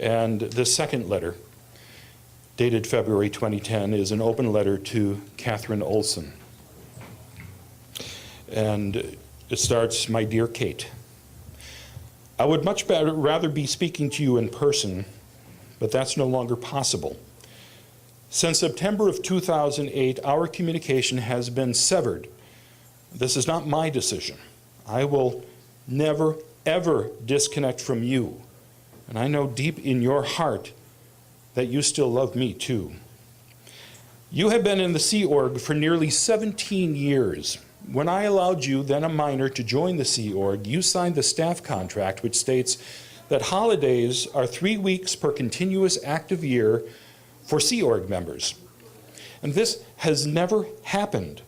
And the second letter, dated February 2010, is an open letter to Catherine Olson. And it starts, "My dear Kate, I would much rather be speaking to you in person, but that's no longer possible. Since September of 2008, our communication has been severed. This is not my decision. I will never, ever disconnect from you. And I know deep in your heart that you still love me too. You have been in the Sea Org for nearly 17 years. When I allowed you, then a minor, to join the Sea Org, you signed the staff contract which states that holidays are 3 weeks per continuous active year for Sea Org members. And this has never happened.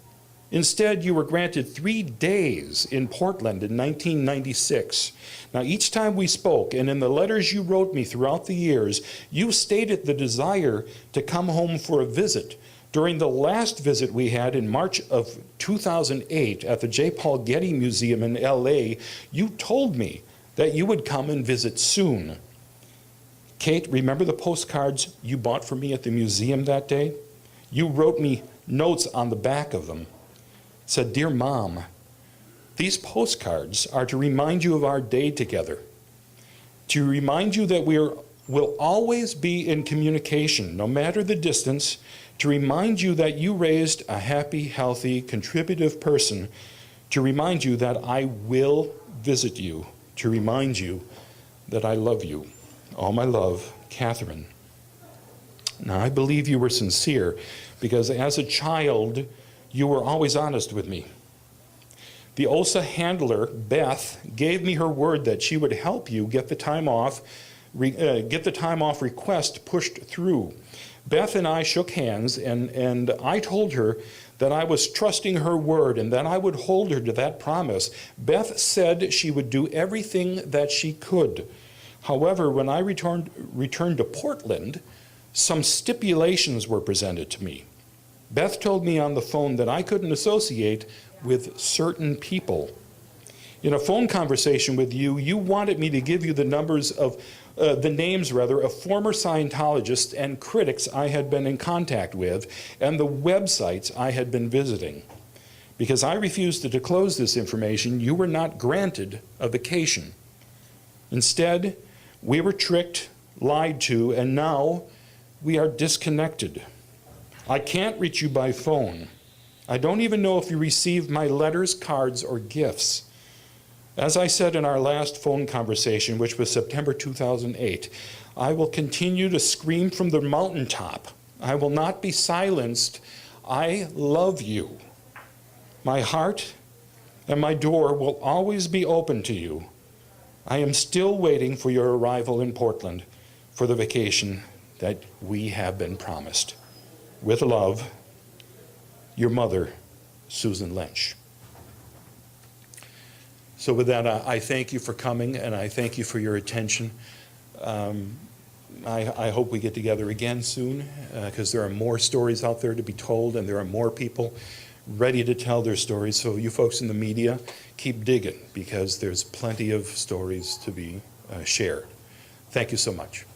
Instead, you were granted 3 days in Portland in 1996. Now, each time we spoke, and in the letters you wrote me throughout the years, you stated the desire to come home for a visit. During the last visit we had in March of 2008 at the J. Paul Getty Museum in LA, you told me that you would come and visit soon. Kate, remember the postcards you bought for me at the museum that day? You wrote me notes on the back of them. It said, "Dear Mom, these postcards are to remind you of our day together, to remind you that will always be in communication, no matter the distance, to remind you that you raised a happy, healthy, contributive person, to remind you that I will visit you, to remind you that I love you. All my love, Catherine." Now, I believe you were sincere because as a child, you were always honest with me. The OSA handler, Beth, gave me her word that she would help you get the time off request pushed through. Beth and I shook hands, and I told her that I was trusting her word and that I would hold her to that promise. Beth said she would do everything that she could. However, when I returned to Portland, some stipulations were presented to me. Beth told me on the phone that I couldn't associate with certain people. In a phone conversation with you, you wanted me to give you the names of former Scientologists and critics I had been in contact with and the websites I had been visiting. Because I refused to disclose this information, you were not granted a vacation. Instead, we were tricked, lied to, and now we are disconnected. I can't reach you by phone. I don't even know if you received my letters, cards, or gifts. As I said in our last phone conversation, which was September 2008, I will continue to scream from the mountaintop. I will not be silenced. I love you. My heart and my door will always be open to you. I am still waiting for your arrival in Portland for the vacation that we have been promised. With love, your mother, Susan Lynch. So with that, I thank you for coming, and I thank you for your attention. I hope we get together again soon, because there are more stories out there to be told, and there are more people ready to tell their stories. So you folks in the media, keep digging, because there's plenty of stories to be shared. Thank you so much.